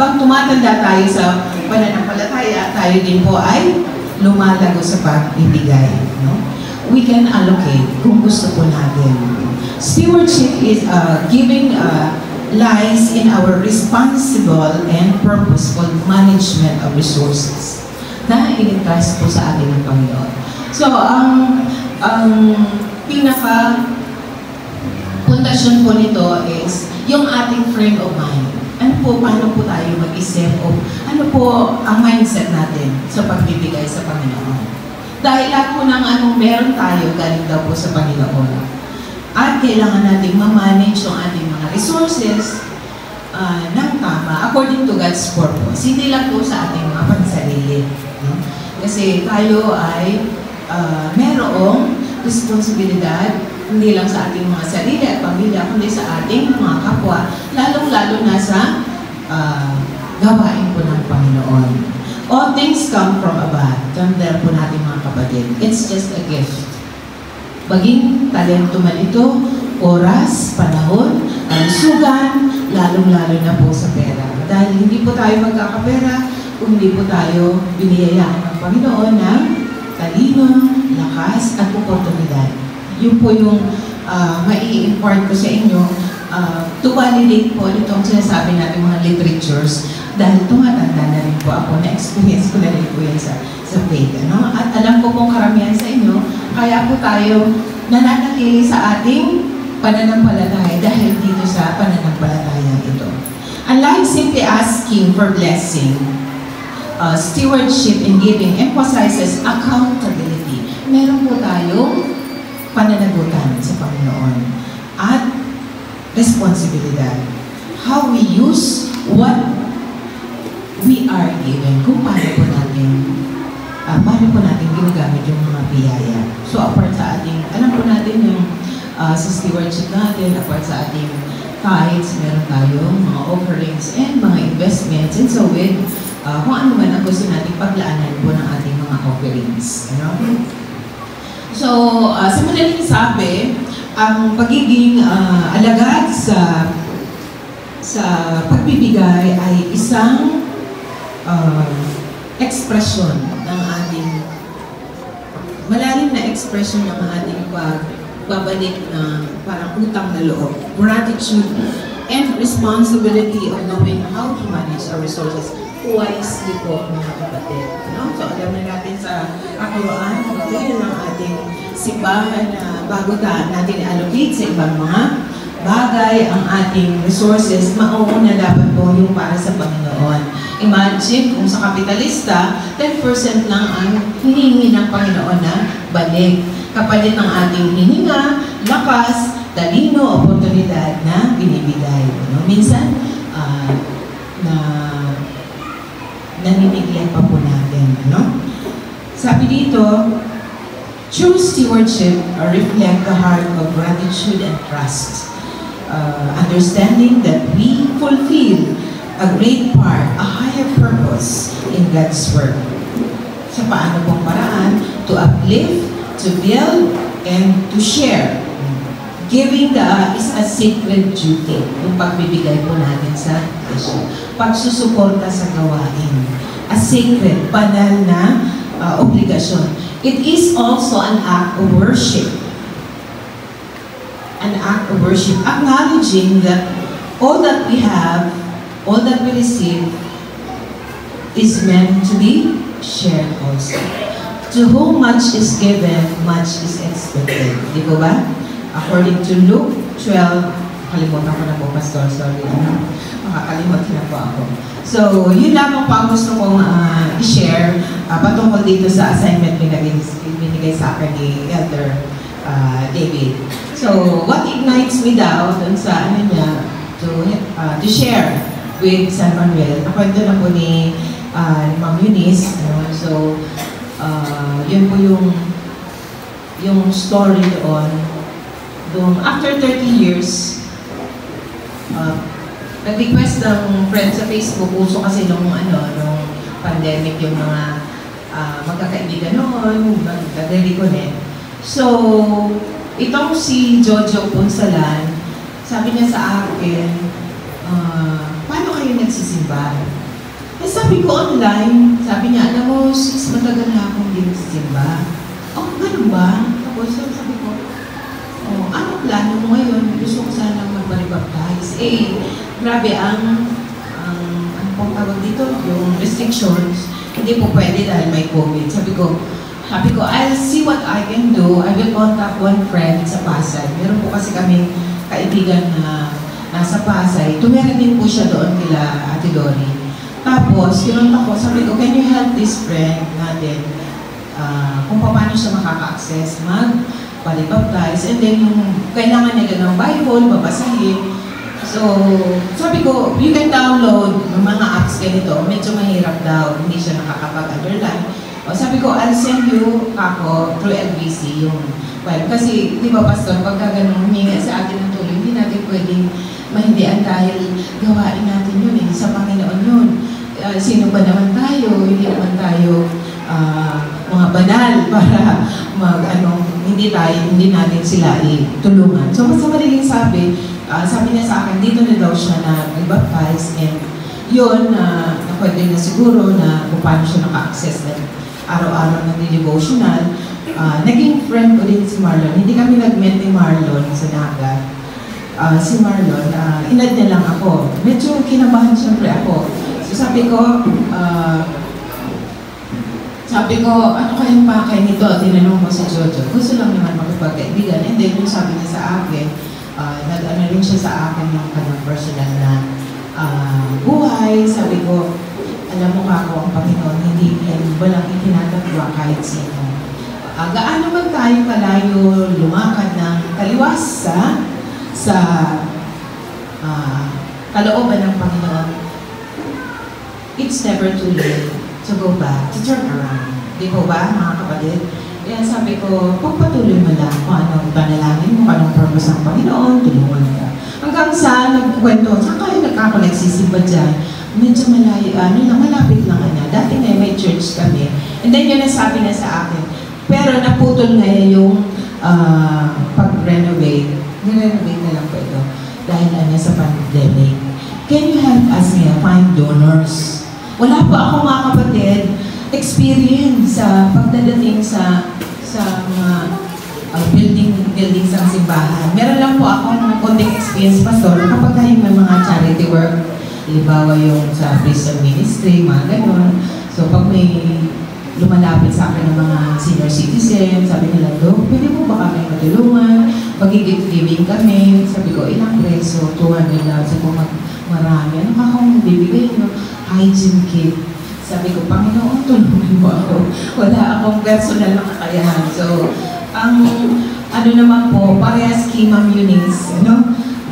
habang tumatanda tayo sa pananampalataya, tayo din po ay lumalago sa pagbibigay. No? We can allocate kung gusto po natin. Stewardship is giving lies in our responsible and purposeful management of resources na in-entrust po sa ating ng Panginoon. So, ang pinaka pundasyon po nito is yung ating frame of mind. Paano po tayo mag-isip o ano po ang mindset natin sa pagbibigay sa Panginoon. Dahil lahat po ng anong meron tayo, galing daw po sa Panginoon. At kailangan natin ma-manage yung ating mga resources ng tama according to God's purpose. Hindi lang po sa ating mga pansarili. No? Kasi tayo ay merong responsibilidad hindi lang sa ating mga sarili at pamilya, kundi sa ating mga kapwa, lalong-lalo na sa gawain po ng Panginoon. All things come from above. Tandaan po natin mga kapatid. It's just a gift. Maging talento man ito, oras, panahon, kalusugan, lalong-lalo na po sa pera. Dahil hindi po tayo magkakapera kung hindi po tayo biniyayaan ng Panginoon ng talino, lakas, at oportunidad. Yun po yung mai-impart ko sa inyo to validate po itong sinasabi natin mga literatures dahil tumatanda na rin po ako, na-experience ko na rin po yan sa faith. Ano? At alam ko pong karamihan sa inyo, kaya po tayo nananatili sa ating pananampalataya dahil dito sa pananampalataya ito. Unlike simply asking for blessing, stewardship in giving emphasizes accountability. Meron po tayong pananagutan sa Panginoon at responsibilidad. How we use what we are given, kung paano po natin ginagamit yung mga biyaya. So apart sa ating, alam po natin yung sa stewardship natin, apart sa ating tithes, meron tayong mga offerings and mga investments, and so with kung ano man ang gusto natin paglaanan po ng ating mga offerings. Ano? So, sa madaling sabi, ang pagiging alagad sa pagbibigay ay isang ekspresyon ng ating malalim na ekspresyon ng ating pagbabalik na parang utang na loob, gratitude and responsibility of knowing how to manage our resources wisely po, mga kapatid. No? So, alam na natin sa Quran, yun ang ating simbahan na bago natin i-allocate sa ibang mga bagay ang ating resources, mauuna dapat po yung para sa Panginoon. Imagine kung sa kapitalista, 10% lang ang hinihingi ng Panginoon na balik. Kapalit ng ating hininga, lakas, talino, oportunidad na binibigay. No? Minsan, naninigyan pa po natin. Ano? Sabi dito, true stewardship reflect the heart of gratitude and trust. Understanding that we fulfill a great part, a higher purpose in God's work. Sa paano pong paraan? To uplift, to build, and to share. Giving is a sacred duty. Yung pagbibigay po natin sa Kristo. Pagsusuporta sa gawain. A sacred, banal na obligasyon. It is also an act of worship. An act of worship. Acknowledging that all that we have, all that we receive, is meant to be shared also. To whom much is given, much is expected. Di ba ba? According to Luke 12, kalimutan ko na po, Pastor, sorry. Makakalimutan na po ako. So, yun lamang po ang gusto kong i-share patungkol dito sa assignment binigay sa akin ni Elder David. So, what ignites me daw dun sa ano niya, to share with San Manuel, nakwento na po ni Ma'am Eunice. So, yun po yung story doon. After 30 years, nag-request ng friend sa Facebook, uso kasi nung pandemic yung mga magkakaibigan noon, nag-reconnect. So, itong si Jojo Punsalan, sabi niya sa akin, paano kayo nagsisimba? Eh sabi ko online, sabi niya, alam mo, sis, matagal na akong hindi nagsisimba. Oh, ganun ba? Tapos sabi ko, oh, ano plano mo ngayon? Gusto ko sana mag-baptize. Eh, grabe ang pong tawag dito, yung restrictions, hindi po pwede dahil may COVID. Sabi ko, I'll see what I can do. I will contact one friend sa Pasay. Meron po kasi kami kaibigan na nasa Pasay. Tumira din po siya doon kila Ate Dory. Tapos, kinunta ko, sabi ko, can you help this friend natin kung paano siya makaka-access, mag-baptize, and then yung kailangan niya ng Bible, babasahin. So, sabi ko, you can download ng mga apps ganito, medyo mahirap daw, hindi siya nakakapag-underline. O, sabi ko, I'll send you ako through LBC yung web. Kasi, di ba, Pastor, pagka ganun, huminga sa atin ng tulong, hindi natin pwedeng mahindian dahil gawain natin yun eh, sa Panginoon yun. Sino ba naman tayo? Hindi naman tayo mga banal para hindi natin sila tulungan. So, basta madaling sabi niya sa akin, dito na daw siya na nag-baptize, and yun, pwede na siguro na kung paano siya naka-access na araw-araw ng devotional. Naging friend ko din si Marlon. Hindi kami nag-met ni Marlon sa Naga. Si Marlon, inad niya lang ako. Medyo kinabahan siyempre ako. So sabi ko, ano kayang pakay nito? Tinanong ko sa Jojo. Gusto lang naman makipagkaibigan. And then, yung sabi niya sa akin, nag-ano rin siya sa akin ng kanyang personal na buhay. Sabi ko, alam mo ka ako, ang Panginoon, hindi yan, walang itinatagwa kahit sino. Gaano man tayo kalayo lumakad ng kaliwas sa kalooban ng Panginoon, it's never too late to go back, to turn around. Di po ba, mga kapatid? Kaya sabi ko, pagpatuloy mo lang kung anong panalangin mo, anong purpose ng Panginoon, tulungan ka. Hanggang sa nagkwento, saan kayo nagsisimba dyan? Medyo malapit lang na. Dati na may church kami. And then yun ang sabi niya sa akin. Pero naputol ngayon yung pag-renovate. Nirenovate na lang po ito. Dahil sa pandemic. Can you help us find donors? Wala po ako, mga kapatid, experience sa pagdadating sa mga building sa simbahan. Meron lang po ako ng konting experience, Pastor, kapag tayo may mga charity work, halimbawa yung sa prison ministry, mga gano'n. So pag may lumalapit sa akin ng mga senior citizens, sabi nila, "Do, pwede mo ba kami matulungan? Pag-gift giving kami." Sabi ko, ilang preso? 200 lang. Sabi ko, marami. Ano ka akong bibigay nyo? Hygiene kit. Sabi ko, Panginoon, tulungan mo ako. Wala akong personal na kakayahan. So, ang naman po, parehas kay Ma'am Eunice,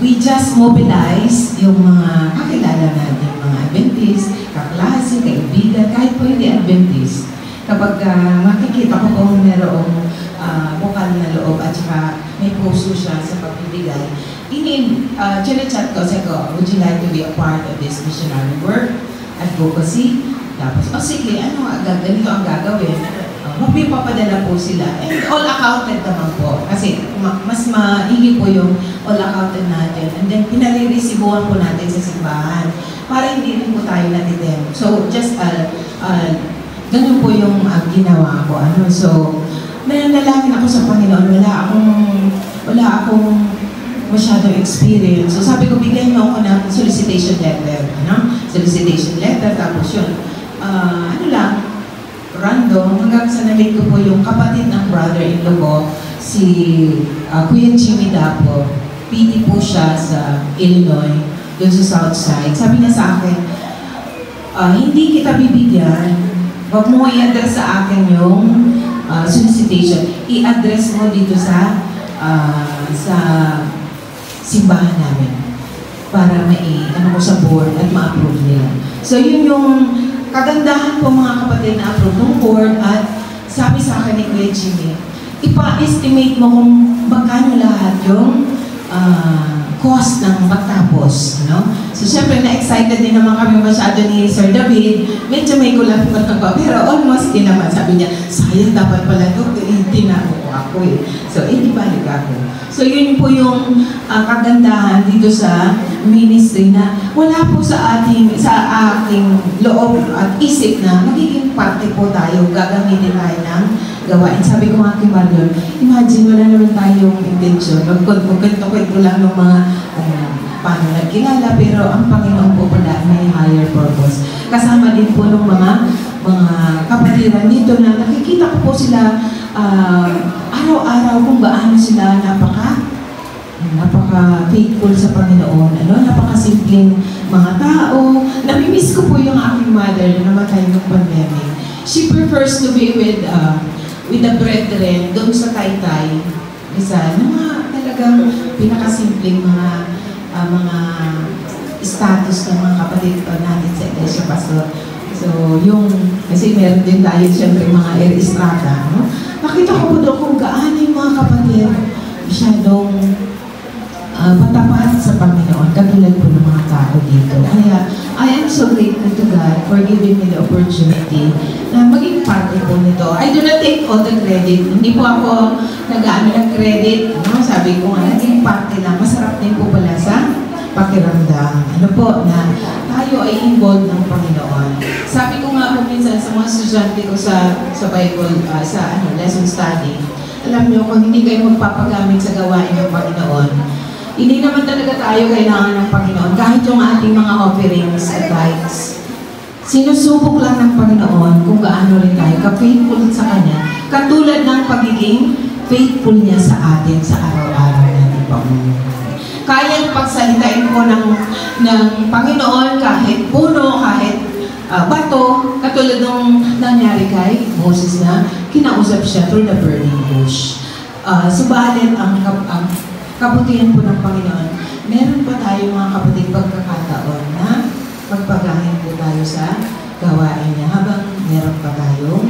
we just mobilize yung mga kakilala natin, mga Adventist, kaklase, kaibigan, kahit po hindi Adventist. Kapag makikita ko kung merong bukal na loob at saka may puso siya sa pagbibigay, chinachat ko, sabi ko, would you like to be a part of this missionary work, advocacy? Tapos, sige, ganito ang gagawin. Magpipapadala po sila. And all accounted naman po. Kasi mas maigi po yung all accounted natin. And then, pinare-resibuhan po natin sa simbahan para hindi rin po tayo natitin. So, just ganun po yung ginawa ko. So, nanalangin ako sa Panginoon. Wala akong masyadong experience. So, sabi ko, bigyan mo ako ng solicitation letter. Solicitation letter, tapos yun. Random, hanggang sa nalit ko po yung kapatid ng brother-in-law ko, si Kuya Jimmy Dapo. PD po siya sa Illinois, doon sa South Side. Sabi niya sa akin, hindi kita bibigyan, wag mo i-address sa akin yung solicitation. I-address mo dito sa simbahan namin para ko sa board at ma-approve nila. So yun yung kagandahan po, mga kapatid, na approve ng board. At sabi sa akin ni Kuya Jimmy, ipa-estimate mo kung magkano lahat yung cost ng magtapos. So syempre na-excited din naman kami masyado ni Sir David. Medyo may kulang pa, pero almost din naman. Sabi niya, sayang, dapat pala ito, tinako ko ako eh. So, di balik ako. So, yun po yung kagandahan dito sa ministry na wala po sa ating loob at isip na magiging parte po tayo, gagamitin tayo ng gawain. Sabi ko nga kay Marion, imagine wala naman tayong intention. Magkwento-kwento lang ng mga paano nagkilala, pero ang Panginoon po pala may higher purpose. Kasama din po ng mga kapatiran dito na nakikita ko po sila araw-araw kung gaano sila napaka-faithful sa Panginoon. Napaka-simpleng mga tao. Namimiss ko po yung aking mother na namatay ng pandemic. She prefers to be with the brethren doon sa Taytay. Isa, na mga talagang pinakasimpleng mga status ng mga kapatid natin sa Iglesia Pastor. So, kasi meron din tayo siyempre mga air estrada, no? Nakita ko po doon kung gaano yung mga kapatid masyadong patapat sa Panginoon, katulad po ng mga tao dito. Kaya, I am so grateful to God for giving me the opportunity na maging parte po nito. I do not take all the credit. Hindi po ako nag-ano ng credit. No? Sabi ko nga, naging parte lang. Masarap din po pala sa pakiramdam. Na tayo ay involved ng Panginoon. Sabi ko nga po minsan sa mga estudyante ko sa Bible, lesson study, alam niyo, kung hindi kayo magpapagamit sa gawain ng Panginoon, hindi naman talaga tayo kailangan ng Panginoon. Kahit yung ating mga offerings at tithes, sinusubok lang ng Panginoon kung gaano rin tayo ka-faithful sa Kanya, katulad ng pagiging faithful niya sa atin sa araw-araw natin Panginoon. Kayang pagsalitain ko ng Panginoon kahit puno, kahit bato, katulad nung nangyari kay Moses na kinausap siya through the burning bush. Subalit ang kabutihan po ng Panginoon, meron pa tayo mga kapatid pagkakataon na magpagahin po tayo sa gawain niya habang meron pa tayo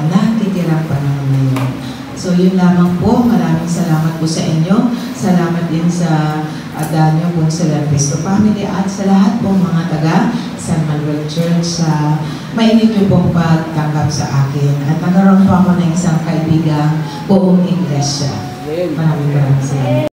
natitirang panahon ngayon. So yun lamang po, maraming salamat po sa inyo. Salamat din sa Danyo Consular Cristo Family at sa lahat pong mga taga San Manuel Church sa mainit niyo pong pagtanggap sa akin. At nagkaroon po ako ng isang kaibigang buong iglesia. Maraming salamat.